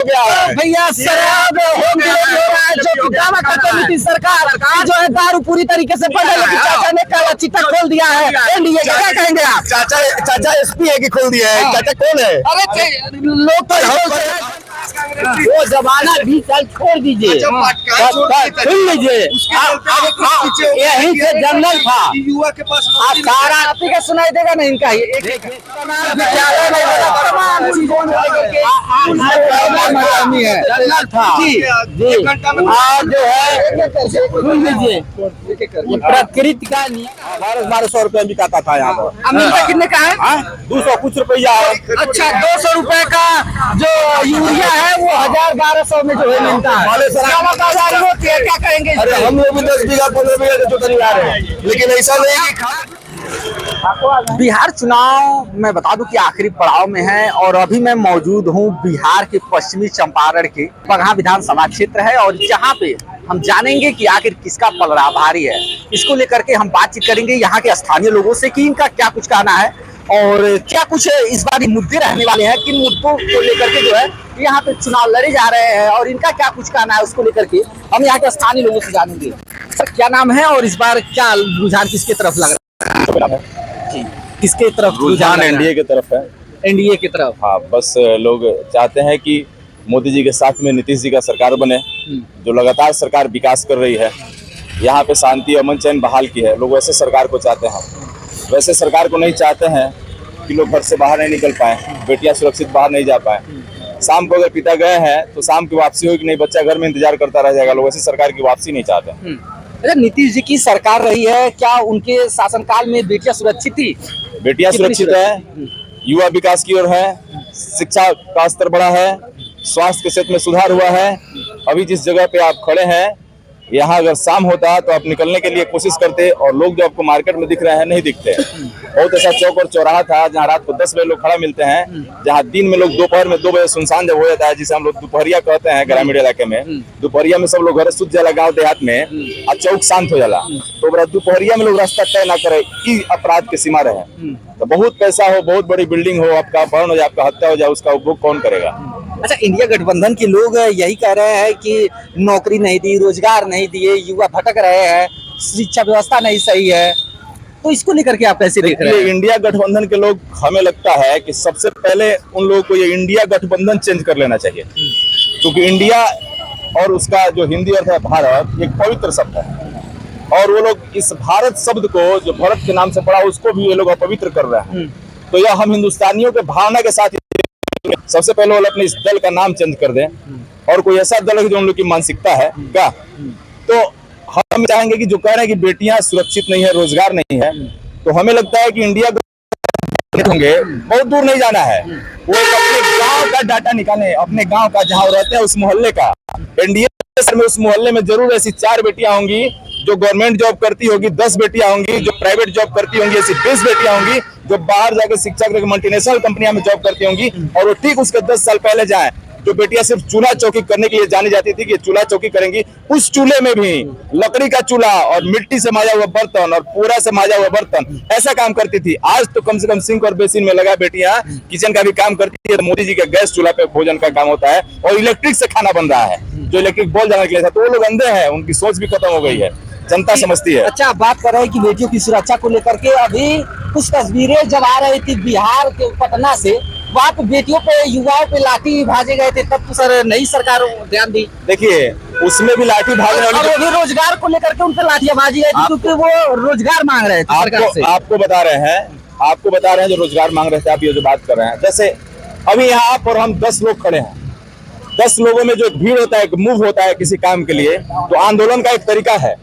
भैया शराब home delivery हो रहा है, जो कि दावा करते हुए सरकार जो है दारू पूरी तरीके से बंद है, लेकिन चाचा ने काला चिट्टा खोल दिया है। एनडीए क्या कहेंगे आप? चाचा एसपी है कि खोल दिया है? चाचा कौन है? अरे लोग तो वो जमाना 20 साल छोड़ दीजिए, सुन लीजिए, यही से जनरल था। युवा के पास सारा आप ही का सुनाई देगा ना इनका ही जनरल था जी। और जो है सुन लीजिए, प्रकृति का 1200 रुपए बिकाता था यहाँ पर। अमेरिका कितने का है? 200 कुछ रुपया। अच्छा, 200 रुपए का जो यूरिया है वो 1000-1200 में जो है मिलता है। क्या कहेंगे? अरे हम लोग भी 10 बीघा 15 बीघा जो तैयार है, लेकिन ऐसा नहीं कि बिहार चुनाव मैं बता दूं कि आखिरी पड़ाव में है और अभी मैं मौजूद हूं बिहार के पश्चिमी चंपारण के बगहा विधानसभा क्षेत्र है और जहां पे हम जानेंगे कि आखिर किसका पलड़ा भारी है। इसको लेकर के हम बातचीत करेंगे यहाँ के स्थानीय लोगों से कि इनका क्या कुछ कहना है और क्या कुछ इस बार मुद्दे रहने वाले हैं, किन मुद्दों को लेकर के जो है यहाँ पे चुनाव लड़े जा रहे हैं और इनका क्या कुछ कहना है उसको लेकर के हम यहाँ के स्थानीय लोगों से जानेंगे। सर क्या नाम है और इस बार क्या रुझान किसके तरफ लग रहा है? किसके तरफ रुझान? एनडीए की तरफ है। एनडीए की तरफ। हाँ, बस लोग चाहते हैं कि मोदी जी के साथ में नीतीश जी का सरकार बने, जो लगातार सरकार विकास कर रही है, यहाँ पे शांति अमन चैन बहाल की है। लोग वैसे सरकार को चाहते हैं, वैसे सरकार को नहीं चाहते हैं कि लोग घर से बाहर नहीं निकल पाए, बेटियां सुरक्षित बाहर नहीं जा पाए। शाम को अगर पिता गए हैं तो शाम की वापसी होगी नहीं, बच्चा घर में इंतजार करता रह जाएगा। लोग ऐसी सरकार की वापसी नहीं चाहते। अच्छा, नीतीश जी की सरकार रही है, क्या उनके शासनकाल में बेटियां सुरक्षित थी? बेटियां सुरक्षित है, युवा विकास की ओर है, शिक्षा का स्तर बढ़ा है, स्वास्थ्य के क्षेत्र में सुधार हुआ है। अभी जिस जगह पे आप खड़े हैं यहाँ अगर शाम होता तो आप निकलने के लिए कोशिश करते और लोग जो आपको मार्केट में दिख रहे हैं नहीं दिखते। बहुत ऐसा चौक और चौराहा था जहाँ रात को 10 बजे लोग खड़ा मिलते हैं, जहाँ दिन में लोग दोपहर में 2 बजे सुनसान जब हो जाता है, जिसे हम लोग दोपहरिया कहते हैं ग्रामीण इलाके में। दोपहरिया में सब लोग घर सुध जाला गाँव देहात में और चौक शांत हो जाला, तो दोपहरिया में लोग रास्ता तय ना करे कि अपराध की सीमा रहे। तो बहुत पैसा हो, बहुत बड़ी बिल्डिंग हो, आपका अपहरण हो जाए, आपका हत्या हो जाए, उसका उपभोग कौन करेगा? अच्छा, इंडिया गठबंधन के लोग यही कह रहे हैं कि नौकरी नहीं दी, रोजगार नहीं दिए, युवा भटक रहे हैं, शिक्षा व्यवस्था नहीं सही है, तो इसको लेकर के आप कैसे देख रहे हैं? इंडिया गठबंधन के लोग, हमें लगता है कि सबसे पहले उन लोगों को ये इंडिया गठबंधन चेंज कर लेना चाहिए, क्योंकि इंडिया और उसका जो हिंदी अर्थ है भारत एक पवित्र शब्द है और वो लोग इस भारत शब्द को जो भारत के नाम से पढ़ा उसको भी ये लोग अपवित्र कर रहे हैं। तो यह हम हिंदुस्तानियों के भावना के साथ सबसे पहले वो अपने इस दल का नाम चेंज कर दें और कोई ऐसा दल है जो उन लोग की मानसिकता है क्या, तो हम चाहेंगे कि जो कह रहे हैं कि बेटियां सुरक्षित नहीं है, रोजगार नहीं है, तो हमें लगता है कि इंडिया होंगे बहुत दूर नहीं जाना है, वो अपने गांव का डाटा निकालें, अपने गांव का जहां रहते हैं उस मोहल्ले का। एनडीए में उस मोहल्ले में जरूर ऐसी 4 बेटियां होंगी जो गवर्नमेंट जॉब करती होगी, 10 बेटियां होंगी जो प्राइवेट जॉब करती होंगी, ऐसी 20 बेटियां होंगी जो बाहर जाकर शिक्षा करके मल्टीनेशनल कंपनियों में जॉब करती होंगी और वो ठीक उसके 10 साल पहले जाएं। जो बेटियां सिर्फ चूल्हा चौकी करने के लिए जानी जाती थी कि चूल्हा चौकी करेंगी, उस चूल्हे में भी लकड़ी का चूल्हा और मिट्टी से माजा हुआ बर्तन और पूरा से माजा हुआ बर्तन ऐसा काम करती थी। आज तो कम से कम सिंक और बेसिन में लगा बेटियां किचन का भी काम करती है। मोदी जी के गैस चूल्हा पे भोजन का काम होता है और इलेक्ट्रिक से खाना बन रहा है, जो इलेक्ट्रिक बॉल जाने के लिए था। तो वो लोग अंधे हैं, उनकी सोच भी खत्म हो गई है, जनता समझती है। अच्छा, बात कर रहे हैं कि बेटियों की सुरक्षा को लेकर के अभी कुछ तस्वीरें जब आ रही थी बिहार के पटना से, वहाँ पे बेटियों पे, युवाओं पे लाठी भाजे गए थे, तब तो सर नई सरकार ध्यान दी। देखिए उसमें भी लाठी भागने वाली, और भी रोजगार को लेकर के उनसे लाठियां भाजी गई क्योंकि वो रोजगार मांग रहे थे सरकार से। आपको बता रहे हैं जो रोजगार मांग रहे थे, आप ये जो बात कर रहे हैं, जैसे अभी यहाँ आप और हम 10 लोग खड़े हैं, 10 लोगों में जो एक भीड़ होता है, एक मूव होता है किसी काम के लिए, तो आंदोलन का एक तरीका है।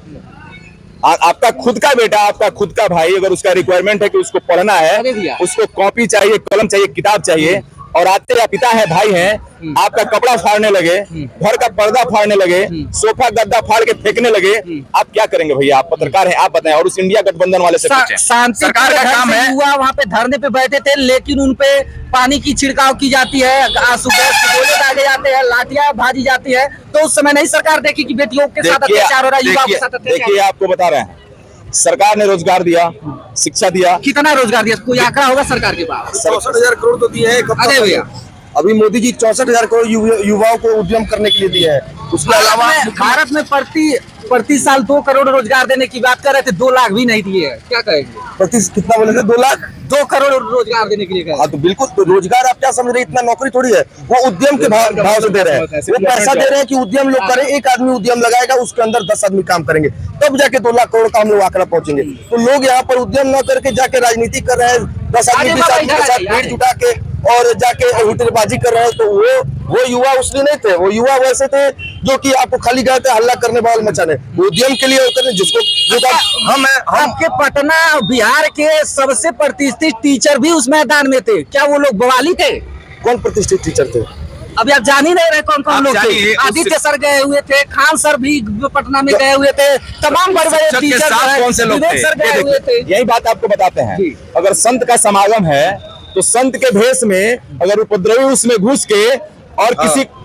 आपका खुद का बेटा, आपका खुद का भाई, अगर उसका रिक्वायरमेंट है कि उसको पढ़ना है, उसको कॉपी चाहिए, कलम चाहिए, किताब चाहिए, और आते या पिता है, भाई हैं, आपका कपड़ा फाड़ने लगे, घर का पर्दा फाड़ने लगे, सोफा गद्दा फाड़ के फेंकने लगे, आप क्या करेंगे भैया? आप पत्रकार हैं, आप बताएं। और उस इंडिया गठबंधन वाले से पूछें। सरकार का काम है। हुआ वहाँ पे धरने पे बैठे थे, लेकिन उनपे पानी की छिड़काव की जाती है, आंसू गैस के गोले दागे जाते हैं, लाठियां भाजी जाती है, तो उस समय नहीं सरकार देखी कि बेटियों के साथ अत्याचार हो रहा है, युवाओं के साथ अत्याचार। देखिए आपको बता रहे हैं, सरकार ने रोजगार दिया, शिक्षा दिया। कितना रोजगार दिया? कोई आंकड़ा होगा सरकार के पास? 64,000 करोड़ तो दिए हैं। अरे भैया, अभी मोदी जी 64,000 करोड़ युवाओं को उद्यम करने के लिए दिए हैं। उसके अलावा भारत में प्रति साल 2 करोड़ रोजगार देने की बात कर रहे थे, 2 लाख भी नहीं दिए, क्या कहेंगे? प्रति कितना बोले थे? 2 लाख 2 करोड़ रोजगार देने के लिए कहा। हाँ तो बिल्कुल, तो रोजगार आप क्या समझ रहे हैं? इतना नौकरी थोड़ी है, वो उद्यम के भाव से दे रहे हैं, वो पैसा दे रहे हैं कि उद्यम लोग करें। एक आदमी उद्यम लगाएगा, उसके अंदर 10 आदमी काम करेंगे, तब जाके 2 लाख करोड़ का हम लोग आंकड़ा पहुंचेंगे। तो लोग यहाँ पर उद्यम न करके जाके राजनीति कर रहे हैं, 10 आदमी 20 आदमी के साथ भीड़ जुटा के और जाके हुटरबाजी कर रहे हैं। तो वो युवा उसमें नहीं थे, वो युवा वैसे थे जो कि आपको खाली गए थे हल्ला करने, बवाल मचाने, उद्यम के लिए करने, जिसको हम आपके पटना बिहार के सबसे प्रतिष्ठित टीचर भी उस मैदान में थे, क्या वो लोग बवाली थे? कौन प्रतिष्ठित टीचर थे? अभी आप जान ही नहीं रहे कौन कौन लोग थे। आदित्य सर गए हुए थे, खान सर भी पटना में गए हुए थे, तमाम बड़े बड़े टीचर कौन से लोग सर गए हुए थे। यही बात आपको बताते हैं। अगर संत का समागम है तो संत के भेष में अगर उपद्रवी उसमें घुस के और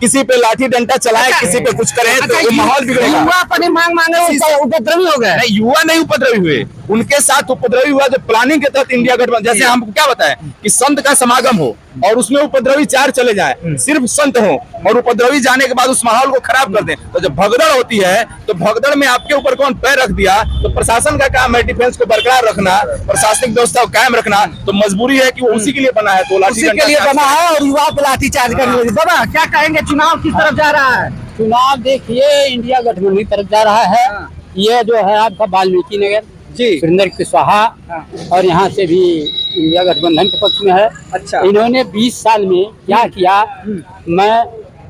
किसी पे लाठी डंडा चलाए, किसी पे कुछ करे तो वो माहौल बिगड़ेगा। युवा अपनी मांग मांगे उपद्रवी हो गए। नहीं, युवा नहीं उपद्रवी हुए, उनके साथ उपद्रवी हुआ जो प्लानिंग के तहत इंडिया गठबंधन। जैसे हमको क्या बताएं कि संत का समागम हो और उसमें उपद्रवी 4 चले जाएं, सिर्फ संत हो और उपद्रवी जाने के बाद उस माहौल को खराब कर दें, तो जब भगदड़ होती है तो भगदड़ में आपके ऊपर कौन पैर रख दिया? तो प्रशासन का काम है डिफेंस को बरकरार रखना, प्रशासनिक व्यवस्था को कायम रखना। तो मजबूरी है कि वो उसी के लिए बना है, तो उसी के लिए बना है और युवा पे लाठी चार्ज करने। बाबा क्या कहेंगे, चुनाव किस तरफ जा रहा है? चुनाव देखिए इंडिया गठबंधन की तरफ जा रहा है। ये जो है आपका वाल्मीकि नगर जी, सुरेंद्र कुशवाहा और यहाँ से भी इंडिया गठबंधन के पक्ष में है। अच्छा, इन्होंने 20 साल में क्या किया? मैं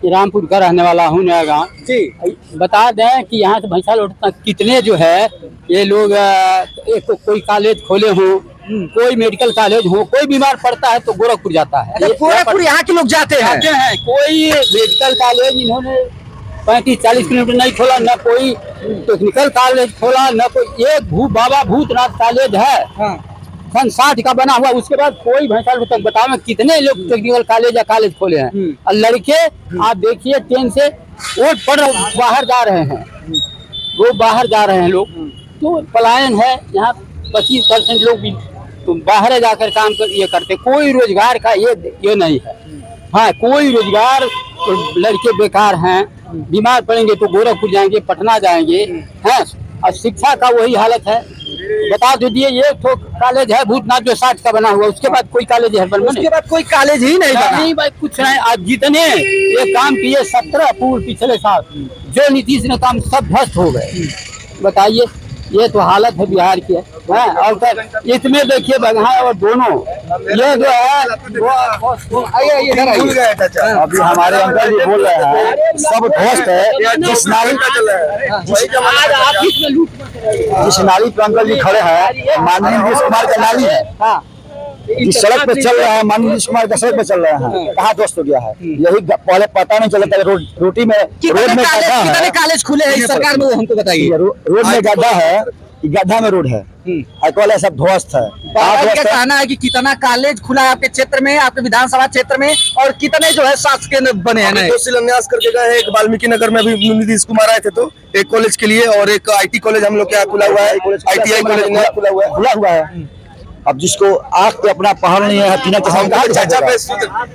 रामपुर का रहने वाला हूँ, नया गाँव जी। बता दें कि यहाँ से भैंसा लौट तक कितने जो है ये लोग एक तो कोई कॉलेज खोले हों, कोई मेडिकल कॉलेज हो, कोई बीमार पड़ता है तो गोरखपुर जाता है। गोरखपुर यहाँ के लोग जाते हैं। कोई मेडिकल कॉलेज इन्होंने 35-40 किलोमीटर नहीं खोला, न कोई टेक्निकल कॉलेज खोला, न कोई। एक बाबा भूतनाथ कॉलेज है सन 60 का बना हुआ, उसके बाद कोई भैंसा तक बताओ कितने लोग टेक्निकल कॉलेज या कॉलेज खोले हैं। और लड़के आप देखिए ट्रेन से वोट पढ़ बाहर जा रहे हैं, वो बाहर जा रहे हैं लोग, तो पलायन है। यहाँ 25% लोग भी तो बाहर जाकर काम कर ये करते, कोई रोजगार का ये नहीं है। हाँ, कोई रोजगार, तो लड़के बेकार हैं, बीमार पड़ेंगे तो गोरखपुर जाएंगे, पटना जाएंगे हैं। और शिक्षा का वही हालत है। बता दीजिए, ये तो कॉलेज है भूतनाथ जो 60 का बना हुआ, उसके बाद कोई कॉलेज है? उसके बाद कोई कॉलेज ही नहीं बना। नहीं भाई, कुछ नहीं। आज जितने ये काम किए 17 पूर्व पिछले साल जो नीतीश ने काम सब ध्वस्त हो गए। बताइए, ये तो हालत है बिहार की है। और इसमें देखिए बगहा और दोनों ये जो है अभी हमारे अंकल जी बोल रहे हैं सब ध्वस्त है। जिस नाली पे अंकल जी खड़े हैं, माननीय नीतीश कुमार का नाली है, इस सड़क पे चल रहा है, माननीय नीतीश कुमार का सड़क पे चल रहे हैं, कहाँ ध्वस्त हो गया है? यही पहले पता नहीं चलता है। रोड में कितने कॉलेज खुले हैं इस सरकार में, वो हमको बताइए। रोड में गड्ढा है, गड्ढा में रोड है, सब ध्वस्त है। क्या कहना है कि कितना कॉलेज खुला है आपके क्षेत्र में, आपके विधानसभा क्षेत्र में, और कितने जो है स्वास्थ्य केंद्र बने हैं? तो शिलान्यास करके गए हैं। एक वाल्मीकि नगर में भी नीतीश कुमार आए थे, तो एक कॉलेज के लिए, और एक IT कॉलेज हम लोग के यहाँ खुला हुआ है, ITI कॉलेज नया खुला हुआ है। अब जिसको आँख पे अपना पहाड़ नहीं है,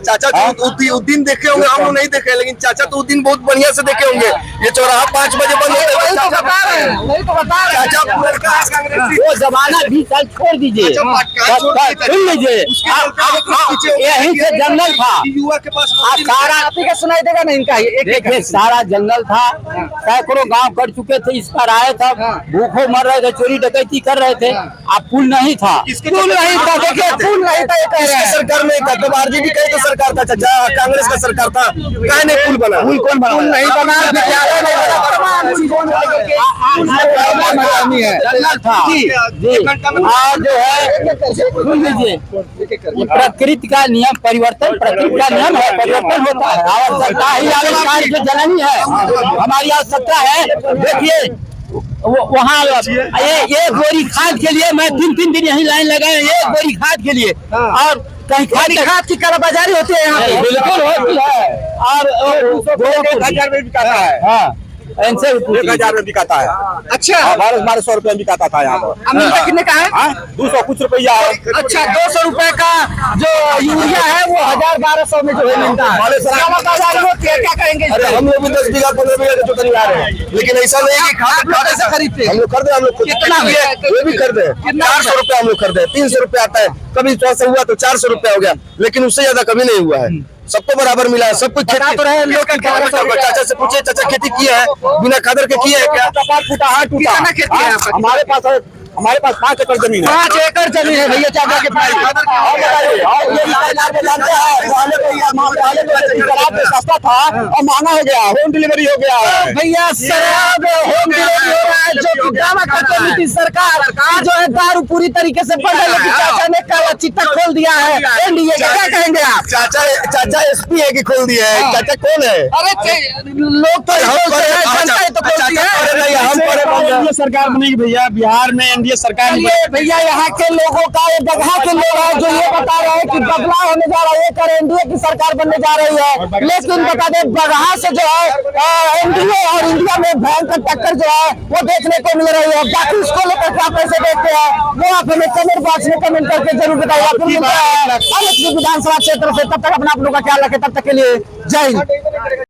चाचा तो दिन देखे होंगे, हम लोग नहीं देखे, लेकिन चाचा तो दिन बहुत बढ़िया से देखे होंगे। ये चौराहा 5 बजे बंद वो जमाना 20 साल छोड़ दीजिए, सुन लीजिए। यहीं से जंगल था, युवा के पास सारा सुनाई देगा ना इनका। देखिए सारा जंगल था, सैकड़ों गांव कर चुके थे, इस पर आए थे, भूखों मर रहे थे, चोरी डकैती कर रहे थे। अब पुल नहीं था, पुल नहीं था, देखिए पुल नहीं था। ये सरकार में RJD भी कहे तो सरकार था, चाचा कांग्रेस का सरकार था, कहे नहीं पुल बना। पुल कौन बना? पुल नहीं बना, जंगल था और जो है सुन लीजिए, प्रकृति का नियम परिवर्तन, प्रकृति का नियम है, परिवर्तन होता है। आवश्यकता ही आविष्कार की जननी है, हमारी आवश्यकता है। देखिए वहाँ एक बोरी खाद के लिए मैं 3 दिन यही लाइन लगाए, एक बोरी खाद के लिए। और कहीं खाद की कालाबाजारी होती है यहाँ पे, बिल्कुल होती है। और 2000 में बिकाता है। हाँ, इनसे 1000 में बिकाता है। अच्छा 1200 रुपए में बिकाता था यहाँ पर। अमेरिका कितने का है? 200 कुछ रुपया है। अच्छा 200 रुपए का जो यूरिया है वो 1000-1200 में जो है मिलता है। क्या कहेंगे? अरे हम लोग भी 10 बीघा 15 बीघा जो खरीदा रहे हैं, लेकिन ऐसा नहीं है कि खाद कैसे खरीदते हैं? हम लोग खरीदे, हम लोग खुद कितना में? ये भी खरीदे 400 रुपया हम लोग खरीदे, 300 रुपया आता है, कभी 400 हुआ तो 400 रुपया हो गया, लेकिन उससे ज्यादा कभी नहीं हुआ है। सबको बराबर मिला है, सब कुछ खेती तो रहे लोग। चाचा से पूछे, चाचा खेती किया है बिना खादर के किया है क्या? कितना खेती है आपका? हमारे पास 5 एकड़ जमीन है। 5 एकड़ जमीन है भैया चाचा के पास। शराब सस्ता था और महंगा हो गया, होम डिलीवरी हो गया है। भैया शराब होम डिलीवरी हो रहा है, जो कि दावा करते नीतीश सरकार जो है दारू पूरी तरीके से बंद है, लेकिन चाचा ने काला चिट्टा खोल दिया है एनडीए का। क्या कहेंगे आप? चाचा एसपी है कि खोल दिया है? चाचा कौन है? अरे लोग तो जनता ही तो बोलती है। सरकार बनेगी भैया, बिहार में एनडीए सरकार। चलिए भैया यहाँ के लोगों का, ये बगहा के लोग हैं जो ये बता रहे हैं कि बदलाव होने जा रहा है, एक एनडीए की सरकार बनने जा रही है। लेकिन बता दें बगहा से जो है एनडीए और इंडिया में भयंकर टक्कर जो है वो देखने को मिल रही है। बाकी इसको लेकर क्या कैसे देखते हैं वो आप हमें कमेंट बॉक्स में कमेंट करके जरूर बताइए। फिर मिलता है विधानसभा क्षेत्र से, तब तक अपना आप लोगों का ख्याल रखें, तब तक के लिए जय हिंद।